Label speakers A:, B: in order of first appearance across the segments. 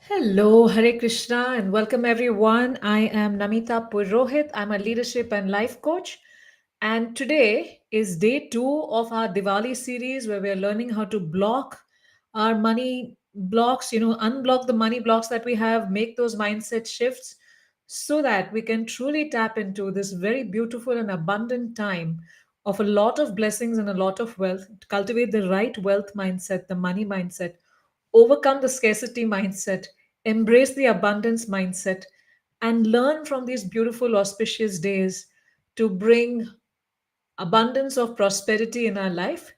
A: Hello, Hare Krishna, and welcome everyone. I am Namita Purohit. I'm a leadership and life coach. And today is day two of our Diwali series where we're learning how to block our money blocks, unblock the money blocks that we have, make those mindset shifts so that we can truly tap into this very beautiful and abundant time of a lot of blessings and a lot of wealth, to cultivate the right wealth mindset, the money mindset, overcome the scarcity mindset, embrace the abundance mindset, and learn from these beautiful, auspicious days to bring abundance of prosperity in our life.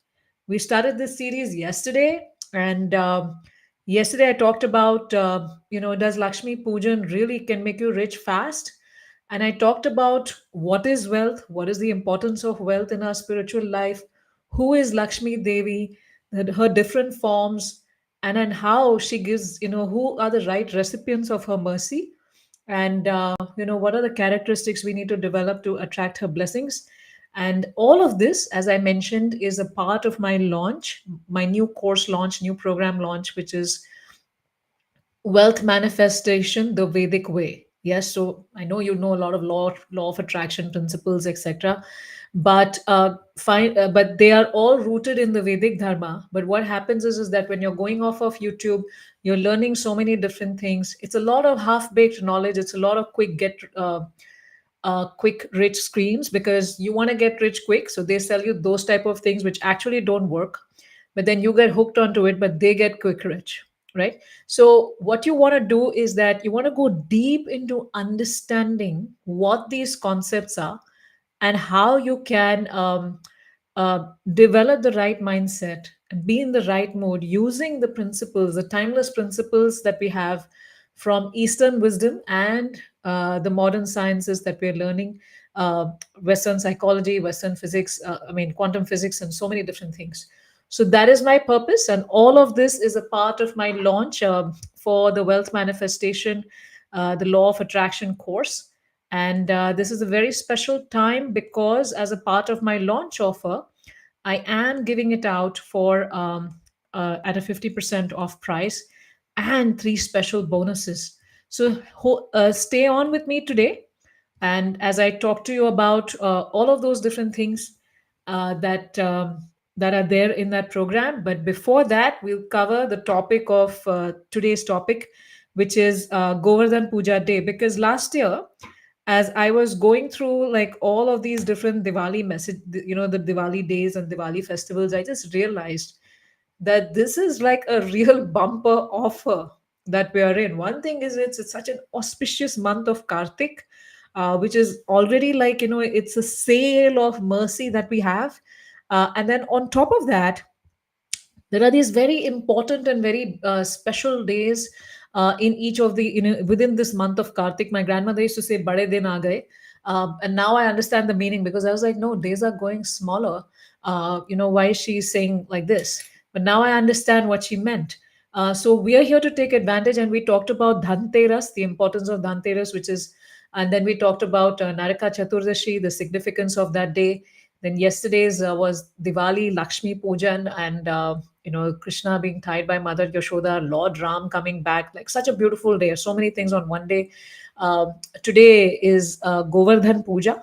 A: We started this series yesterday, and yesterday I talked about, does Lakshmi Pujan really can make you rich fast? And I talked about what is wealth, what is the importance of wealth in our spiritual life, who is Lakshmi Devi, her different forms, and then how she gives, who are the right recipients of her mercy, and what are the characteristics we need to develop to attract her blessings. And all of this, as I mentioned, is a part of my launch, my new course launch, new program launch, which is Wealth Manifestation the Vedic Way. Yes, so I know you know a lot of law of attraction principles, etc., but they are all rooted in the Vedic dharma. But what happens is that when you're going off of YouTube, you're learning so many different things. It's a lot of half baked knowledge. It's a lot of quick rich schemes because you want to get rich quick, so they sell you those type of things which actually don't work, but then you get hooked onto it, but they get quick rich, right? So what you want to do is that you want to go deep into understanding what these concepts are and how you can develop the right mindset and be in the right mood using the principles, the timeless principles that we have from Eastern wisdom and the modern sciences that we're learning, Western psychology, Western physics, quantum physics, and so many different things. So that is my purpose, and all of this is a part of my launch for the Wealth Manifestation, the Law of Attraction course. And this is a very special time because, as a part of my launch offer, I am giving it out for at a 50% off price and three special bonuses. So stay on with me today. And as I talk to you about all of those different things that are there in that program, but before that, we'll cover the topic of today's topic, which is Govardhan Pooja Day. Because last year, as I was going through like all of these different Diwali message, the Diwali days and Diwali festivals, I just realized that this is like a real bumper offer that we are in. One thing is it's such an auspicious month of Kartik, which is already like, it's a sale of mercy that we have. And then on top of that, there are these very important and very special days in each of the, within this month of Kartik. My grandmother used to say bade din aa gaye, and now I understand the meaning, because I was like, no, days are going smaller. Why is she saying like this? But now I understand what she meant. So we are here to take advantage, and we talked about Dhanteras, the importance of Dhanteras, which is, and then we talked about Naraka Chaturdashi, the significance of that day. Then yesterday's was Diwali, Lakshmi Pujan, and Krishna being tied by Mother Yashoda, Lord Ram coming back. Like such a beautiful day. So many things on one day. Today is Govardhan Pooja,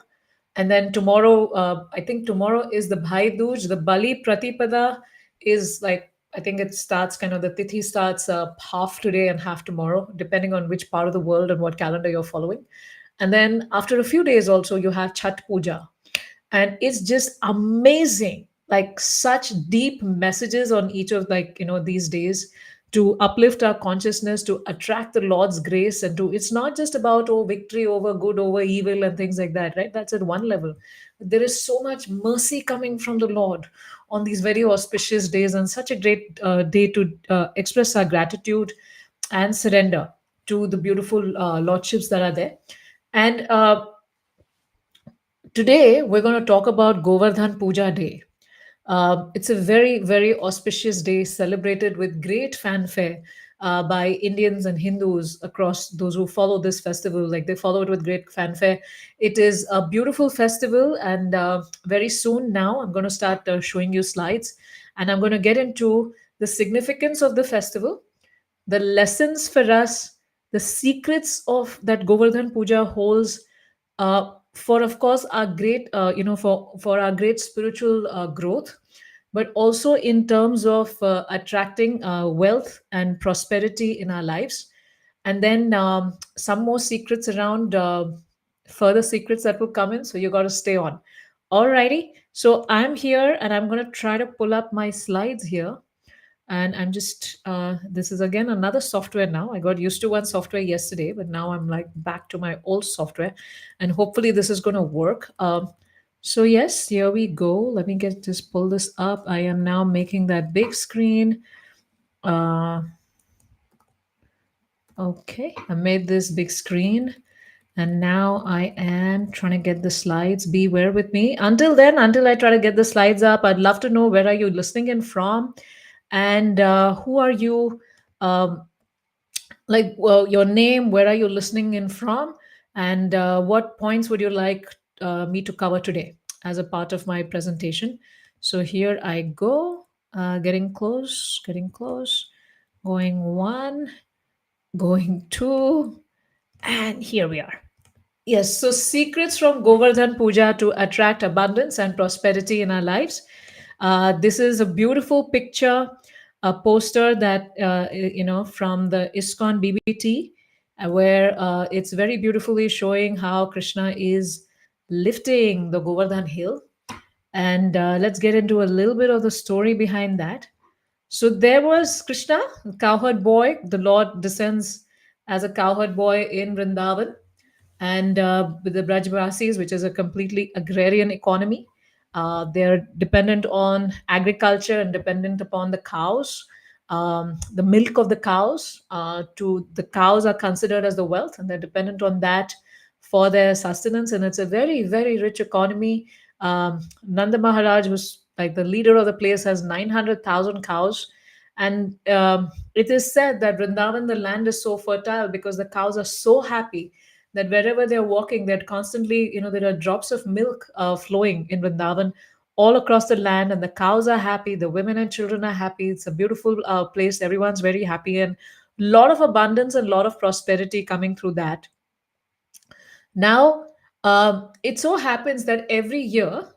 A: and then tomorrow, I think tomorrow is the Bhai Dooj. The Bali Pratipada is like, I think it starts kind of, the Tithi starts half today and half tomorrow, depending on which part of the world and what calendar you're following. And then after a few days, also you have Chhat Puja, and it's just amazing, like such deep messages on each of, like, these days, to uplift our consciousness, to attract the Lord's grace, and to, it's not just about, oh, victory over good, over evil, and things like that, right? That's at one level. There is so much mercy coming from the Lord on these very auspicious days, and such a great day to express our gratitude and surrender to the beautiful lordships that are there. And today, we're going to talk about Govardhan Puja Day. It's a very, very auspicious day celebrated with great fanfare by Indians and Hindus across, those who follow this festival. Like, they follow it with great fanfare. It is a beautiful festival, and very soon now, I'm going to start showing you slides, and I'm going to get into the significance of the festival, the lessons for us, the secrets of that Govardhan Puja holds, for of course our great, for our great spiritual growth, but also in terms of attracting wealth and prosperity in our lives. And then some more secrets around, further secrets that will come in. So you got to stay on. Alrighty. So I'm here and I'm going to try to pull up my slides here. And I'm just, this is again another software now. I got used to one software yesterday, but now I'm like back to my old software. And hopefully this is going to work. So yes, here we go. Let me get just pull this up. I am now making that big screen. Uh, okay, I made this big screen. And now I am trying to get the slides. Beware with me. Until then, until I try to get the slides up, I'd love to know where are you listening in from, and who are you? Um, like, well, your name, where are you listening in from, and what points would you like me to cover today as a part of my presentation? So here I go. Getting close, getting close. Going one, going two, and here we are. Yes, so secrets from Govardhan Puja to attract abundance and prosperity in our lives. This is a beautiful picture, a poster that, from the ISKCON BBT, where it's very beautifully showing how Krishna is lifting the Govardhan hill. And let's get into a little bit of the story behind that. So there was Krishna, cowherd boy. The Lord descends as a cowherd boy in Vrindavan, and with the Brajvasis, which is a completely agrarian economy. They're dependent on agriculture and dependent upon the cows, the milk of the cows. To the cows are considered as the wealth, and they're dependent on that for their sustenance. And it's a very, very rich economy. Nanda Maharaj, who's like the leader of the place, has 900,000 cows. And it is said that Vrindavan, the land is so fertile because the cows are so happy that wherever they're walking, they're constantly, there are drops of milk flowing in Vrindavan all across the land, and the cows are happy, the women and children are happy. It's a beautiful place. Everyone's very happy, and a lot of abundance and a lot of prosperity coming through that. Now, it so happens that every year,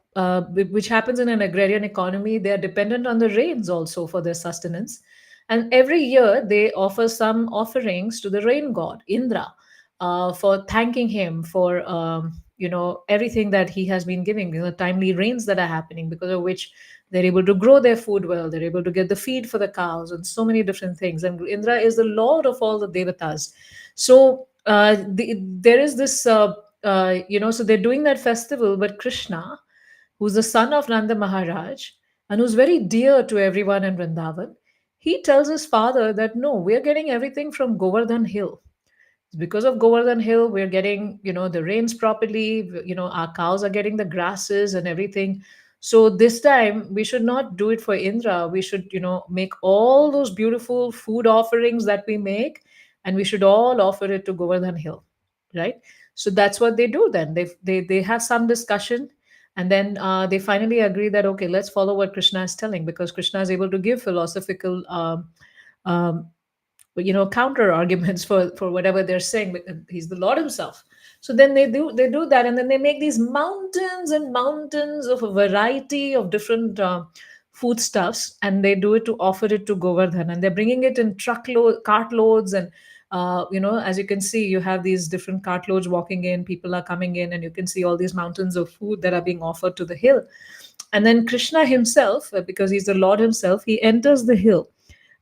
A: which happens in an agrarian economy, they are dependent on the rains also for their sustenance. And every year, they offer some offerings to the rain god, Indra, for thanking him for, everything that he has been giving, timely rains that are happening, because of which they're able to grow their food well, they're able to get the feed for the cows, and so many different things. And Indra is the lord of all the devatas. So there is this, so they're doing that festival, but Krishna, who's the son of Nanda Maharaj and who's very dear to everyone in Vrindavan, he tells his father that no, we're getting everything from Govardhan Hill. Because of Govardhan Hill, we're getting, the rains properly, our cows are getting the grasses and everything. So this time we should not do it for Indra. We should, make all those beautiful food offerings that we make, and we should all offer it to Govardhan Hill, right? So that's what they do. Then they have some discussion, and then they finally agree that okay, let's follow what Krishna is telling, because Krishna is able to give philosophical um, counter arguments for whatever they're saying, because he's the Lord himself. So then they do that, and then they make these mountains and mountains of a variety of different foodstuffs, and they do it to offer it to Govardhan, and they're bringing it in cartloads. And as you can see, you have these different cartloads walking in, people are coming in, and you can see all these mountains of food that are being offered to the hill. And then Krishna himself, because he's the Lord himself, he enters the hill,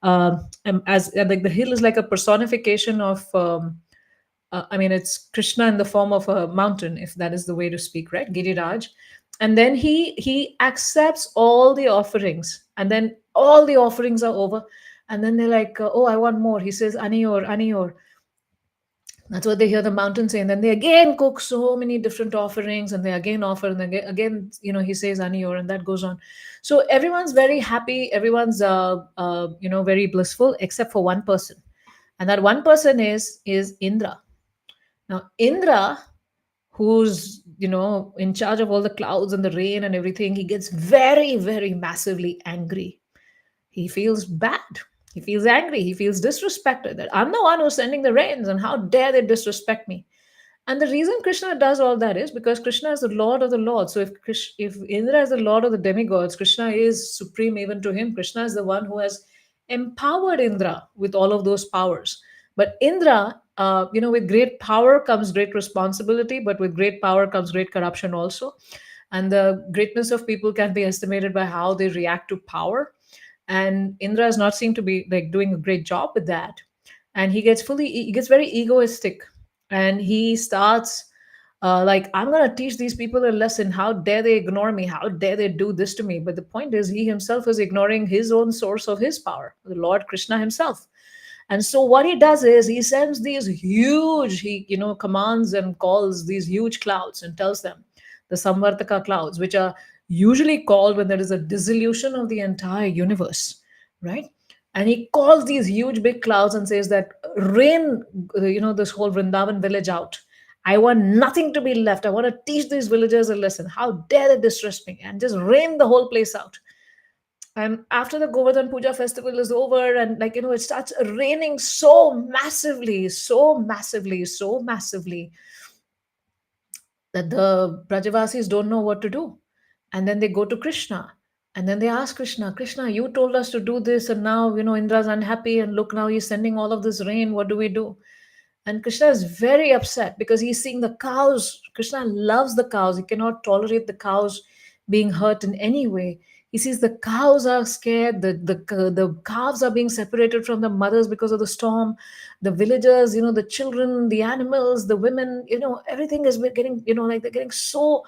A: as like the hill is like a personification of, it's Krishna in the form of a mountain, if that is the way to speak, right? Giriraj. And then he accepts all the offerings, and then all the offerings are over, and then they're like, oh, I want more. He says, Aniyor, Aniyor. That's what they hear the mountain say. And then they again cook so many different offerings, and they again offer, and again, he says Aniyor, and that goes on. So everyone's very happy, everyone's very blissful, except for one person. And that one person is Indra. Now Indra, who's in charge of all the clouds and the rain and everything, he gets very, very massively angry. He feels bad. He feels angry. He feels disrespected that I'm the one who's sending the rains and how dare they disrespect me. And the reason Krishna does all that is because Krishna is the Lord of the Lords. So if Indra is the Lord of the demigods, Krishna is supreme even to him. Krishna is the one who has empowered Indra with all of those powers. But Indra, with great power comes great responsibility, but with great power comes great corruption also. And the greatness of people can be estimated by how they react to power. And Indra does not seem to be like doing a great job with that. And he gets very egoistic, and he starts like, I'm going to teach these people a lesson. How dare they ignore me? How dare they do this to me? But the point is, he himself is ignoring his own source of his power, the Lord Krishna himself. And so what he does is he sends these huge, he commands and calls these huge clouds and tells them, the Samvartaka clouds, which are usually called when there is a dissolution of the entire universe, right? And he calls these huge big clouds and says that rain, this whole Vrindavan village out. I want nothing to be left. I want to teach these villagers a lesson. How dare they disrespect me? And just rain the whole place out. And after the Govardhan Puja festival is over, and it starts raining so massively, so massively, so massively that the Brajavasis don't know what to do. And then they go to Krishna. And then they ask Krishna, Krishna, you told us to do this, and now, Indra's unhappy, and look, now he's sending all of this rain. What do we do? And Krishna is very upset because he's seeing the cows. Krishna loves the cows. He cannot tolerate the cows being hurt in any way. He sees the cows are scared. The calves are being separated from the mothers because of the storm. The villagers, the children, the animals, the women, everything is getting, like they're getting so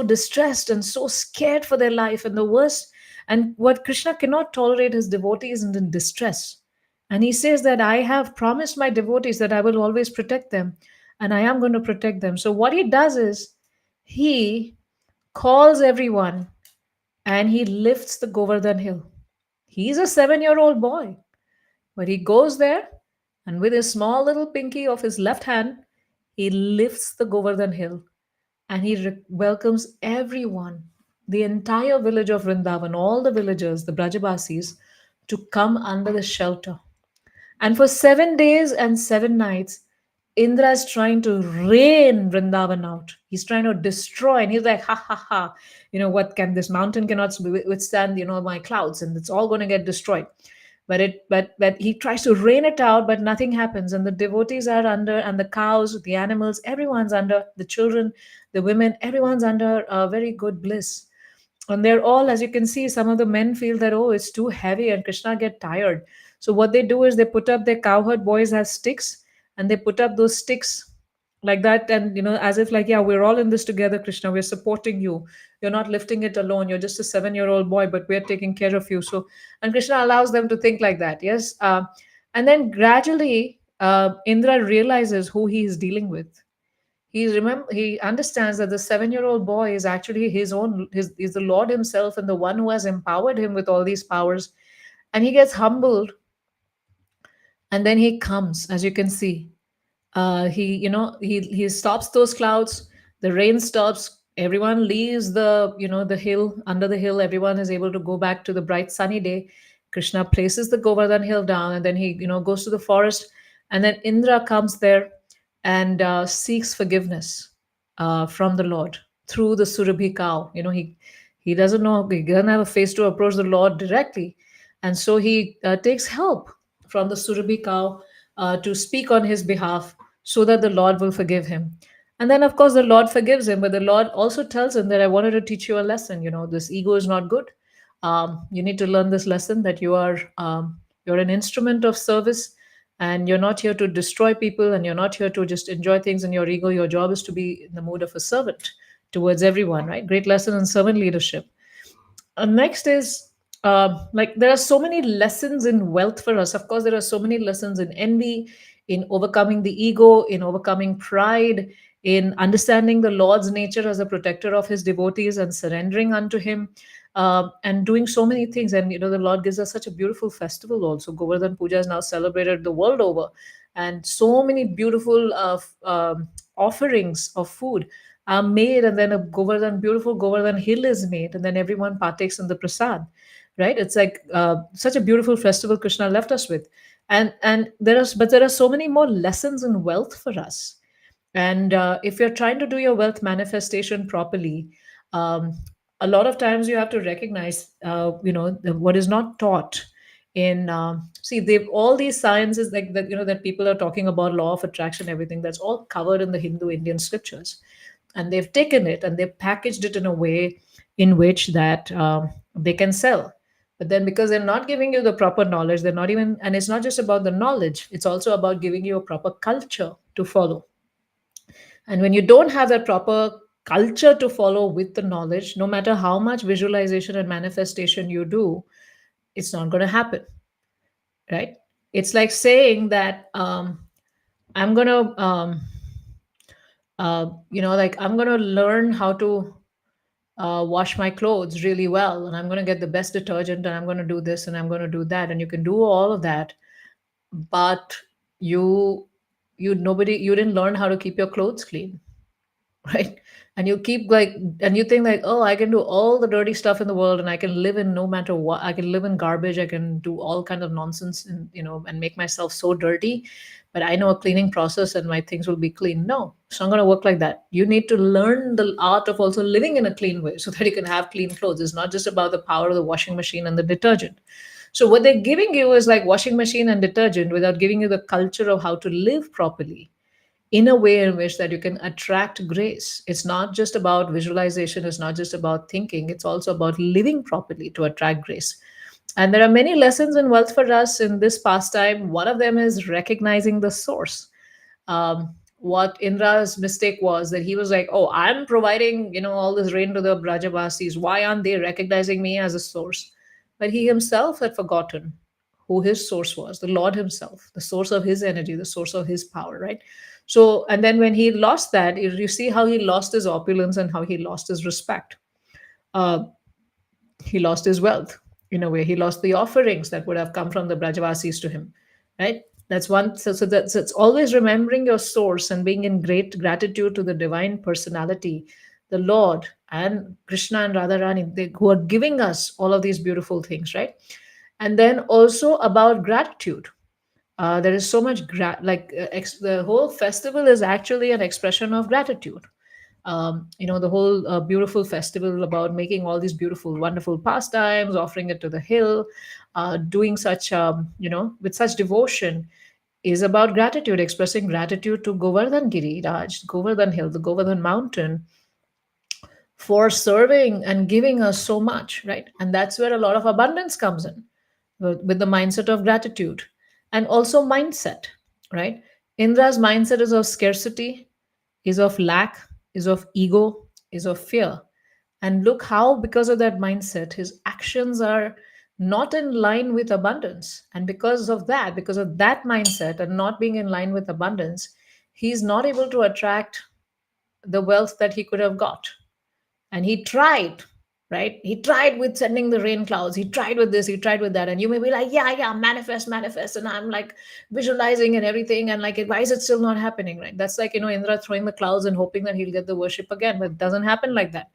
A: distressed and so scared for their life. And the worst, and what Krishna cannot tolerate his devotees in distress. And he says that I have promised my devotees that I will always protect them, and I am going to protect them. So what he does is he calls everyone and he lifts the Govardhan hill. He's a 7-year-old boy, but he goes there, and with his small little pinky of his left hand, he lifts the Govardhan hill, and he welcomes everyone, the entire village of Vrindavan, all the villagers, the Brajabasis, to come under the shelter. And for 7 days and 7 nights, Indra is trying to rain Vrindavan out. He's trying to destroy, and he's like, ha ha ha. What can this mountain cannot withstand? My clouds, and it's all going to get destroyed. But he tries to rain it out, but nothing happens. And the devotees are under, and the cows, the animals, everyone's under. The children, the women, everyone's under a very good bliss. And they're all, as you can see, some of the men feel that, oh, it's too heavy, and Krishna get tired. So what they do is they put up, their cowherd boys have sticks, and they put up those sticks like that, and as if like, yeah, we're all in this together, Krishna, we're supporting you. You're not lifting it alone. You're just a 7-year-old boy, but we're taking care of you. So, and Krishna allows them to think like that. Yes. And then gradually, Indra realizes who he is dealing with. He understands that the 7-year-old boy is actually is the Lord himself, and the one who has empowered him with all these powers. And he gets humbled, and then he comes, as you can see. He stops those clouds. The rain stops. Everyone leaves the hill. Under the hill, everyone is able to go back to the bright sunny day. Krishna places the Govardhan hill down, and then he goes to the forest. And then Indra comes there and seeks forgiveness from the Lord through the Surabhi cow. He doesn't know, he doesn't have a face to approach the Lord directly, and so he takes help from the Surabhi cow to speak on his behalf, so that the Lord will forgive him. And then, of course, the Lord forgives him, but the Lord also tells him that I wanted to teach you a lesson. This ego is not good. You need to learn this lesson that you're an instrument of service, and you're not here to destroy people, and you're not here to just enjoy things in your ego. Your job is to be in the mood of a servant towards everyone, right? Great lesson in servant leadership. Next is like, there are so many lessons in wealth for us. Of course, there are so many lessons in envy, in overcoming the ego, in overcoming pride, in understanding the Lord's nature as a protector of his devotees and surrendering unto him, and doing so many things. And the Lord gives us such a beautiful festival also. Govardhan Puja is now celebrated the world over, and so many beautiful offerings of food are made, and then a beautiful Govardhan hill is made, and then everyone partakes in the prasad. right? It's like such a beautiful festival Krishna left us with. And there are so many more lessons in wealth for us. And if you're trying to do your wealth manifestation properly, um, a lot of times you have to recognize, what is not taught in. See, they've all these sciences like that, that people are talking about, law of attraction, everything that's all covered in the Hindu Indian scriptures, and they've taken it and they've packaged it in a way in which that they can sell. But then, because they're not giving you the proper knowledge, they're not even, and it's not just about the knowledge, it's also about giving you a proper culture to follow. And when you don't have that proper culture to follow with the knowledge, no matter how much visualization and manifestation you do, it's not going to happen, right? It's like saying that I'm going to, like I'm going to learn how to wash my clothes really well, and I'm going to get the best detergent, and I'm going to do this and I'm going to do that. And you can do all of that, but you, you didn't learn how to keep your clothes clean. Right? And you keep like, and you think like, oh, I can do all the dirty stuff in the world, and I can live in no matter what, I can live in garbage, I can do all kind of nonsense, and and make myself so dirty, but I know a cleaning process and my things will be clean. No, it's not going to work like that. You need to learn the art of also living in a clean way so that you can have clean clothes. It's not just about the power of the washing machine and the detergent. So what they're giving you is like washing machine and detergent without giving you the culture of how to live properly in a way in which that you can attract grace. It's not just about visualization, it's not just about thinking, it's also about living properly to attract grace. And there are many lessons in wealth for us in this pastime. One of them is recognizing the source. What Indra's mistake was that he was like, oh, I'm providing, all this rain to the Brajavasis. Why aren't they recognizing me as a source? But he himself had forgotten who his source was, the Lord himself, the source of his energy, the source of his power, right? So, and then when he lost that, you see how he lost his opulence and how he lost his respect. Uh, he lost his wealth in a way. He lost the offerings that would have come from the Brajavasis to him, right? That's one. So that's it's always remembering your source and being in great gratitude to the divine personality, the Lord and Krishna and Radharani, who are giving us all of these beautiful things, right? And then also about gratitude. There is so much the whole festival is actually an expression of gratitude. The whole beautiful festival about making all these beautiful, wonderful pastimes, offering it to the hill, doing such, with such devotion, is about gratitude, expressing gratitude to Govardhan Giri Raj, Govardhan Hill, the Govardhan Mountain, for serving and giving us so much, right? And that's where a lot of abundance comes in, with the mindset of gratitude. And also mindset, right? Indra's mindset is of scarcity, is of lack, is of ego, is of fear. And look how, because of that mindset, his actions are not in line with abundance. And because of that mindset and not being in line with abundance, he's not able to attract the wealth that he could have got. And he tried, right? He tried with sending the rain clouds, he tried with this, he tried with that. And you may be like, yeah, yeah, manifest, manifest, and I'm like visualizing and everything, and like, why is it still not happening, right? That's like, Indra throwing the clouds and hoping that he'll get the worship again, but it doesn't happen like that.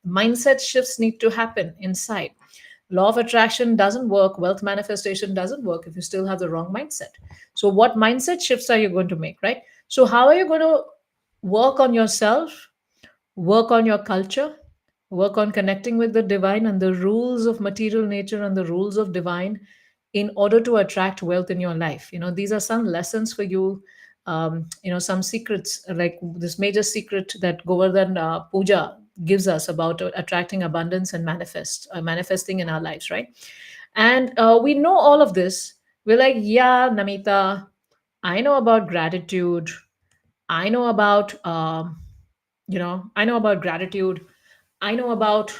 A: Mindset shifts need to happen inside. Law of attraction doesn't work, wealth manifestation doesn't work if you still have the wrong mindset. So what mindset shifts are you going to make, right? So how are you going to work on yourself, work on your culture, work on connecting with the divine and the rules of material nature and the rules of divine in order to attract wealth in your life? These are some lessons for you. Some secrets, like this major secret that Govardhan Puja gives us about attracting abundance and manifesting in our lives, right? And we know all of this. We're like, yeah, Namita, I know about gratitude. I know about I know about gratitude. I know about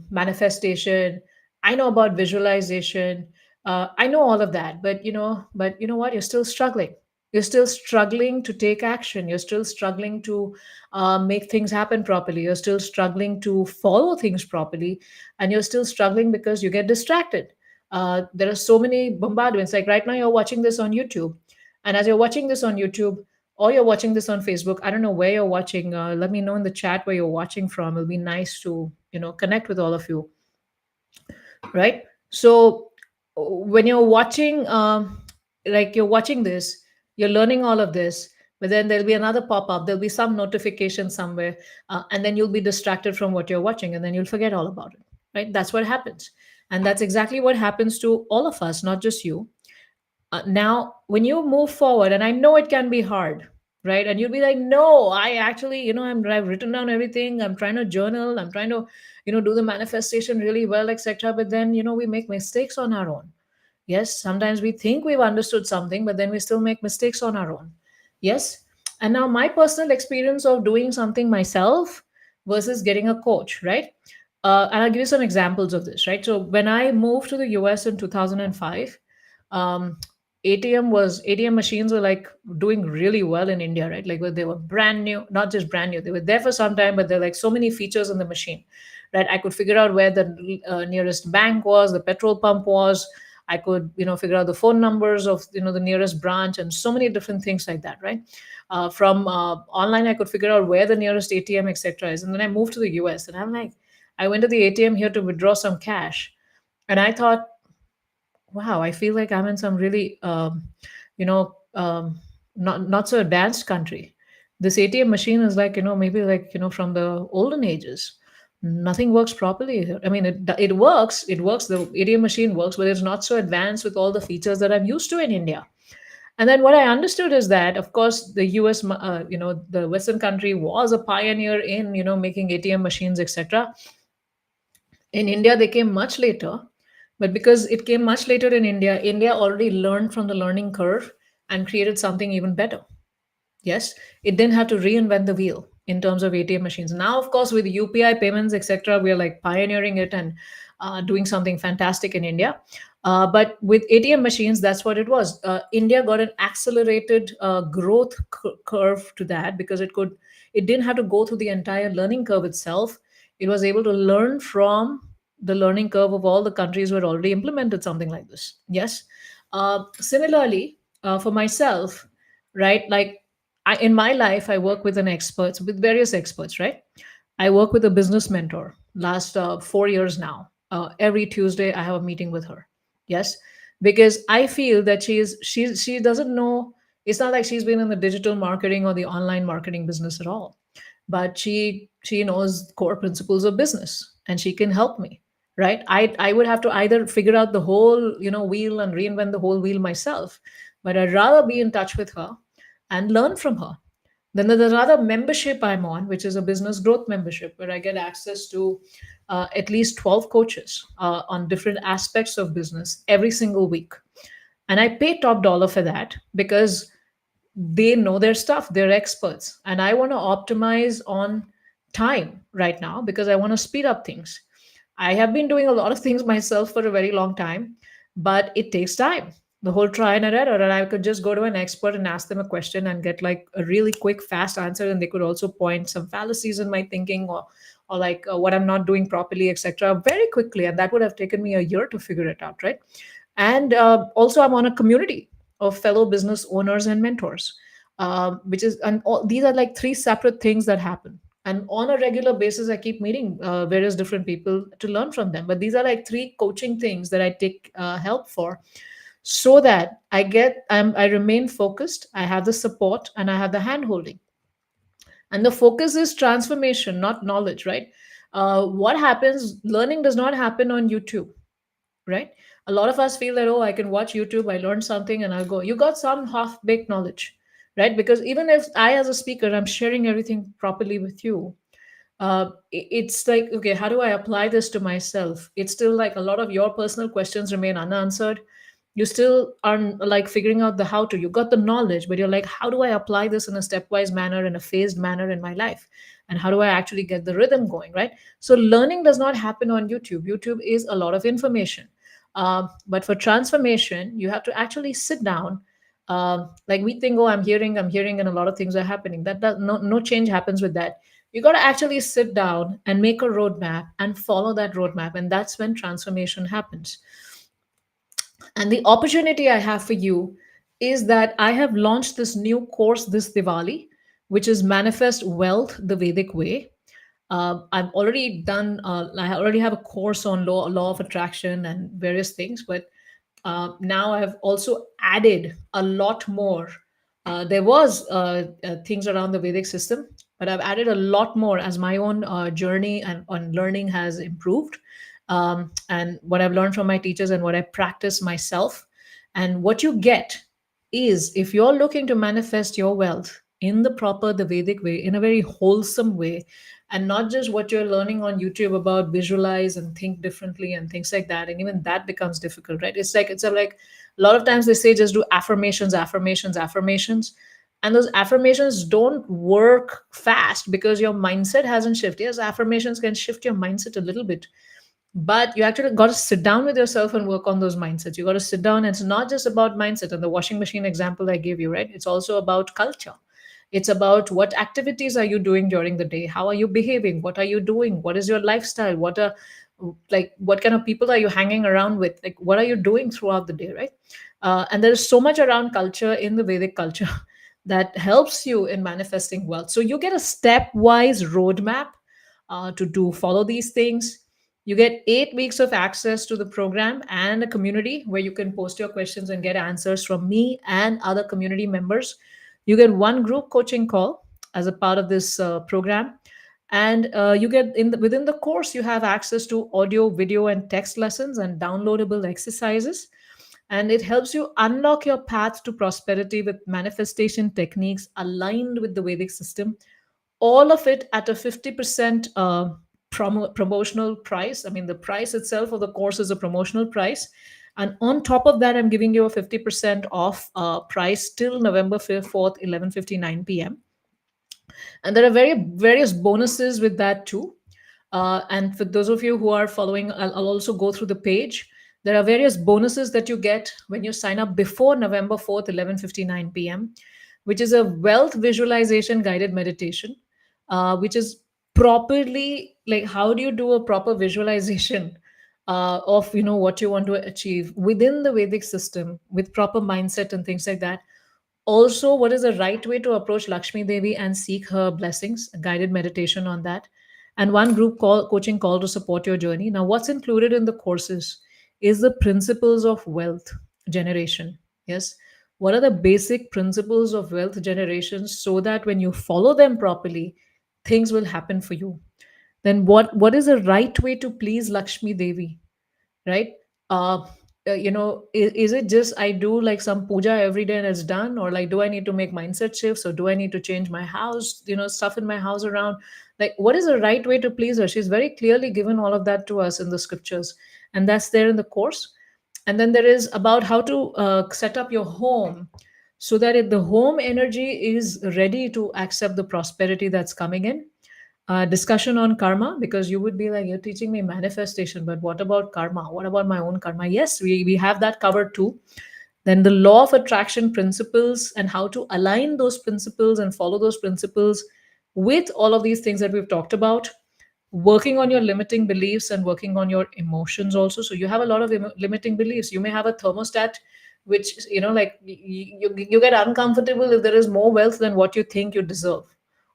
A: manifestation. I know about visualization. I know all of that, but you know what? You're still struggling. You're still struggling to take action. You're still struggling to make things happen properly. You're still struggling to follow things properly, and you're still struggling because you get distracted. There are so many bombardments. Like right now, you're watching this on YouTube, and as you're watching this on YouTube, or you're watching this on Facebook, I don't know where you're watching. Let me know in the chat where you're watching from. It'll be nice to connect with all of you. right? So when you're watching, like you're watching this, you're learning all of this, but then there'll be another pop up, there'll be some notification somewhere, and then you'll be distracted from what you're watching, and then you'll forget all about it, right? That's what happens. And that's exactly what happens to all of us, not just you. Now when you move forward, and I know it can be hard, right? And you'll be like, no, I actually, I've written down everything, I'm trying to journal, I'm trying to, do the manifestation really well, etc. But then, we make mistakes on our own. Yes, sometimes we think we've understood something, but then we still make mistakes on our own. Yes. And now my personal experience of doing something myself versus getting a coach, right? And I'll give you some examples of this, right? So when I moved to the US in 2005, um, ATM machines were like doing really well in India, right? Like they were brand new, not just brand new, they were there for some time, but there were like so many features in the machine, right? I could figure out where the nearest bank was, the petrol pump was. I could, figure out the phone numbers of, the nearest branch, and so many different things like that, right? From online, I could figure out where the nearest ATM, etc. is. And then I moved to the US, and I'm like, I went to the ATM here to withdraw some cash, and I thought, wow, I feel like I'm in some really, you know, not so advanced country. This ATM machine is like, maybe like, from the olden ages. Nothing works properly here. I mean, it works. It works. The ATM machine works, but it's not so advanced with all the features that I'm used to in India. And then what I understood is that, of course, the US, the Western country was a pioneer in, making ATM machines, etc. In India, they came much later, but because it came much later in India, India already learned from the learning curve and created something even better. Yes, it didn't have to reinvent the wheel in terms of ATM machines. Now, of course, with UPI payments, etc., we are like pioneering it and doing something fantastic in India. But with ATM machines, that's what it was. India got an accelerated growth curve to that because it didn't have to go through the entire learning curve itself. It was able to learn from the learning curve of all the countries who had already implemented something like this. Yes. Similarly, for myself, right? Like in my life, I work with with various experts, right? I work with a business mentor last 4 years now. Every Tuesday, I have a meeting with her. Yes, because I feel that she doesn't know. It's not like she's been in the digital marketing or the online marketing business at all, but she knows core principles of business, and she can help me. Right? I would have to either figure out the whole wheel and reinvent the whole wheel myself, but I'd rather be in touch with her and learn from her. Then there's another membership I'm on, which is a business growth membership, where I get access to at least 12 coaches on different aspects of business every single week. And I pay top dollar for that because they know their stuff, they're experts. And I want to optimize on time right now because I want to speed up things. I have been doing a lot of things myself for a very long time, but it takes time. The whole try and error, and I could just go to an expert and ask them a question and get like a really quick, fast answer, and they could also point some fallacies in my thinking or like what I'm not doing properly, etc. Very quickly, and that would have taken me a year to figure it out, right? And also, I'm on a community of fellow business owners and mentors, which is and these are like three separate things that happen, and on a regular basis I keep meeting various different people to learn from them. But these are like three coaching things that I take help for, so that I remain focused, I have the support, and I have the hand holding. And the focus is transformation, not knowledge, right? What happens, learning does not happen on YouTube, right? A lot of us feel that, oh, I can watch YouTube, I learned something, and I'll go. You got some half baked knowledge, right? Because even if I, as a speaker, I'm sharing everything properly with you, it's like, okay, how do I apply this to myself? It's still like a lot of your personal questions remain unanswered. You still are like figuring out the how to. You got the knowledge, but you're like, how do I apply this in a stepwise manner, in a phased manner in my life? And how do I actually get the rhythm going, right? So learning does not happen on YouTube. YouTube is a lot of information. But for transformation, you have to actually sit down. Like we think, oh, I'm hearing, and a lot of things are happening. That does no change happens with that. You got to actually sit down and make a roadmap and follow that roadmap, and that's when transformation happens. And the opportunity I have for you is that I have launched this new course this Diwali, which is Manifest Wealth the Vedic Way. I've already done. I already have a course on law of attraction and various things, but now I've also added a lot more. There was things around the Vedic system, but I've added a lot more as my own journey and on learning has improved, and what I've learned from my teachers and what I practice myself. And what you get is, if you're looking to manifest your wealth in the Vedic way, in a very wholesome way, and not just what you're learning on YouTube about visualize and think differently and things like that. And even that becomes difficult, right? It's like a lot of times they say just do affirmations, affirmations, affirmations. And those affirmations don't work fast because your mindset hasn't shifted. Yes, affirmations can shift your mindset a little bit, but you actually got to sit down with yourself and work on those mindsets. You got to sit down, and it's not just about mindset. And the washing machine example I gave you, right? It's also about culture. It's about what activities are you doing during the day? How are you behaving? What are you doing? What is your lifestyle? What kind of people are you hanging around with? Like, what are you doing throughout the day, right? And there is so much around culture in the Vedic culture that helps you in manifesting wealth. So you get a stepwise roadmap to do follow these things. You get 8 weeks of access to the program and a community where you can post your questions and get answers from me and other community members. You get one group coaching call as a part of this program, and you get within the course you have access to audio, video, and text lessons and downloadable exercises. And it helps you unlock your path to prosperity with manifestation techniques aligned with the Vedic system, all of it at a 50% promotional price. I mean, the price itself of the course is a promotional price. And on top of that, I'm giving you a 50% off price till November 4th, 11:59 p.m. And there are various bonuses with that too. And for those of you who are following, I'll also go through the page. There are various bonuses that you get when you sign up before November 4th, 11:59 p.m., which is a wealth visualization guided meditation, which is properly, like, how do you do a proper visualization of what you want to achieve within the Vedic system with proper mindset and things like that. Also, what is the right way to approach Lakshmi Devi and seek her blessings, a guided meditation on that, and one group coaching call to support your journey. Now, what's included in the courses is the principles of wealth generation. Yes. What are the basic principles of wealth generation so that when you follow them properly, things will happen for you? Then what is the right way to please Lakshmi Devi, right? uh, is it just I do like some puja every day and it's done, or like do I need to make mindset shifts, or do I need to change my house, stuff in my house around? Like, what is the right way to please her? She's very clearly given all of that to us in the scriptures, and that's there in the course. And then there is about how to set up your home so that the home energy is ready to accept the prosperity that's coming in. Discussion on karma, because you would be like, you're teaching me manifestation, but what about karma? What about my own karma? Yes, we have that covered too. Then the law of attraction principles and how to align those principles and follow those principles with all of these things that we've talked about. Working on your limiting beliefs and working on your emotions also. So you have a lot of limiting beliefs. You may have a thermostat which, like, you get uncomfortable if there is more wealth than what you think you deserve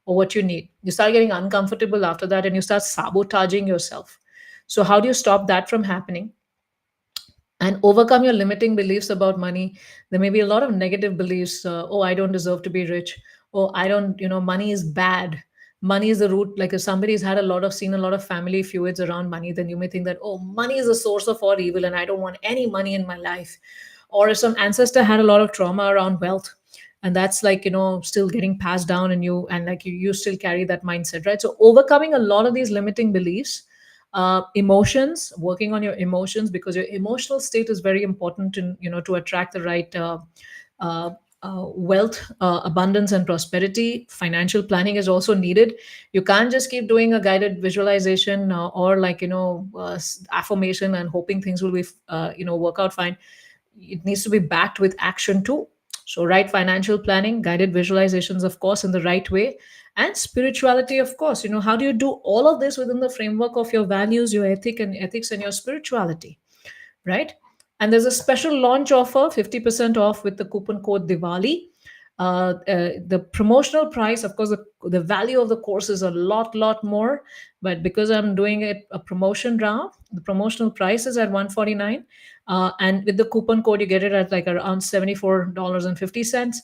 A: or what you need. You start getting uncomfortable after that and you start sabotaging yourself. So how do you stop that from happening and overcome your limiting beliefs about money? There may be a lot of negative beliefs. Oh, I don't deserve to be rich. Oh, I don't, money is bad. Money is the root. Like, if somebody's had seen a lot of family feuds around money, then you may think that, oh, money is the source of all evil and I don't want any money in my life. Or if some ancestor had a lot of trauma around wealth, and that's like, still getting passed down in you, and like you still carry that mindset, right? So overcoming a lot of these limiting beliefs, emotions, working on your emotions, because your emotional state is very important in, to attract the right uh, wealth, abundance, and prosperity. Financial planning is also needed. You can't just keep doing a guided visualization or like, affirmation and hoping things will be work out fine. It needs to be backed with action too. So, right financial planning, guided visualizations, of course, in the right way, and spirituality, of course. How do you do all of this within the framework of your values, your ethics, and your spirituality, right? And there's a special launch offer, 50% off with the coupon code Diwali. The promotional price, of course, the value of the course is a lot more, but because I'm doing it a promotion round, the promotional price is at 149, and with the coupon code you get it at like around $74.50,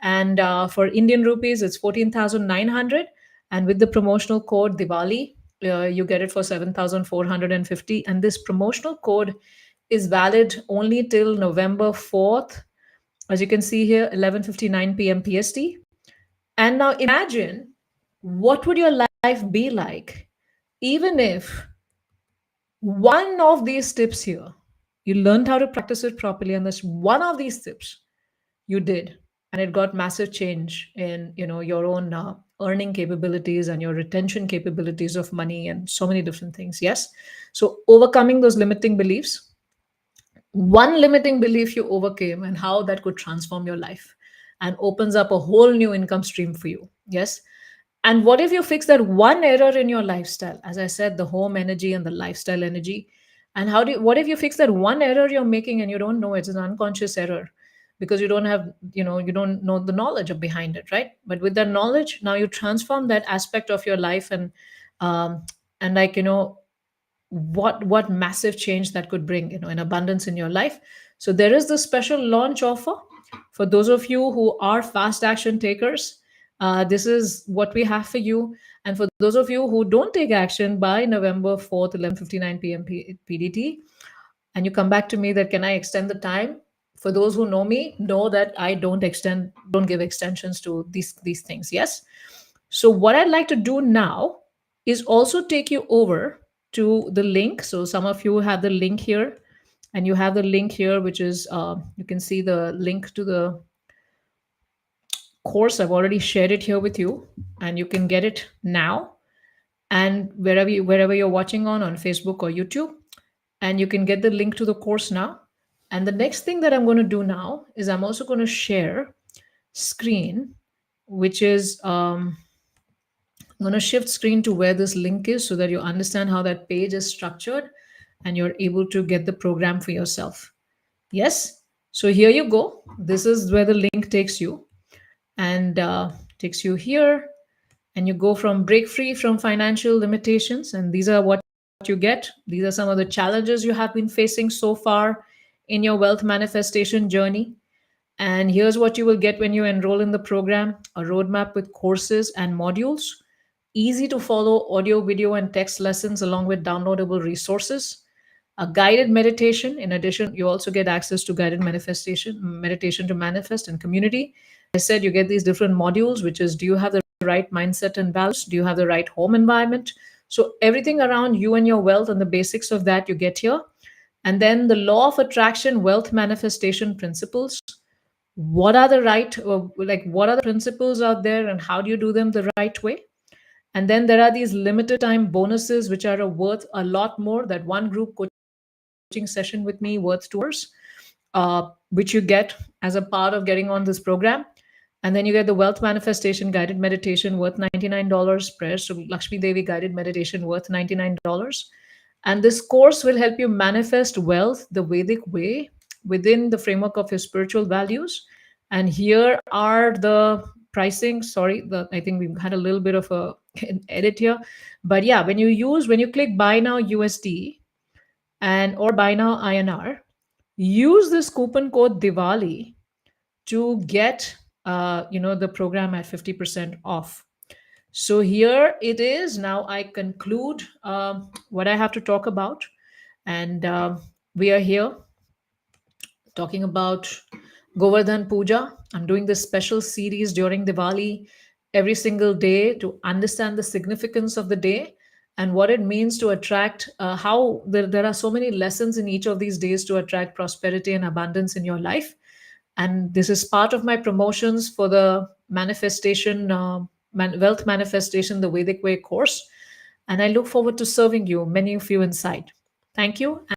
A: and for Indian rupees it's 14,900, and with the promotional code Diwali, you get it for 7,450, and this promotional code is valid only till November 4th, as you can see here, 11:59 p.m. PST. And now imagine, what would your life be like even if one of these tips here, you learned how to practice it properly, and this one of these tips you did, and it got massive change in your own earning capabilities and your retention capabilities of money and so many different things. Yes. So overcoming those limiting beliefs, one limiting belief you overcame, and how that could transform your life and opens up a whole new income stream for you. Yes. And what if you fix that one error in your lifestyle? As I said, the home energy and the lifestyle energy. And what if you fix that one error you're making and you don't know it's an unconscious error, because you don't have, you don't know the knowledge of behind it, right? But with that knowledge, now you transform that aspect of your life, um, and like, what massive change that could bring, in abundance in your life. So there is this special launch offer for those of you who are fast action takers. This is what we have for you. And for those of you who don't take action by November 4th, 11:59 p.m. PDT, and you come back to me that can I extend the time, for those who know me know that I don't give extensions to these things. Yes. So what I'd like to do now is also take you over to the link. So some of you have the link here, and you have the link here, which is you can see the link to the course. I've already shared it here with you, and you can get it now. And wherever you're watching on Facebook or YouTube, and you can get the link to the course now. And the next thing that I'm going to do now is I'm also going to share screen, which is I'm going to shift screen to where this link is so that you understand how that page is structured and you're able to get the program for yourself. Yes. So here you go. This is where the link takes you, and takes you here, and you go from break free from financial limitations. And these are what you get. These are some of the challenges you have been facing so far in your wealth manifestation journey. And here's what you will get when you enroll in the program: a roadmap with courses and modules, easy to follow audio, video, and text lessons, along with downloadable resources, a guided meditation. In addition, you also get access to guided meditation to manifest, and community. I said you get these different modules, which is, do you have the right mindset and values? Do you have the right home environment? So everything around you and your wealth and the basics of that you get here. And then the law of attraction, wealth manifestation principles. What are the right, what are the principles out there, and how do you do them the right way? And then there are these limited time bonuses, which are worth a lot more. That one group coaching session with me worth 2 hours, which you get as a part of getting on this program. And then you get the wealth manifestation guided meditation worth $99, prayers to Lakshmi Devi guided meditation worth $99. And this course will help you manifest wealth the Vedic way, within the framework of your spiritual values. And here are the pricing. Sorry, I think we had a little bit of an edit here. But yeah, when you click buy now USD and or buy now INR, use this coupon code Diwali to get the program at 50% off. So here it is. Now I conclude what I have to talk about. And we are here talking about Govardhan Pooja. I'm doing this special series during Diwali every single day to understand the significance of the day and what it means to attract, how there are so many lessons in each of these days to attract prosperity and abundance in your life. And this is part of my promotions for the manifestation, wealth manifestation, the Vedic Way course. And I look forward to serving you, many of you inside. Thank you.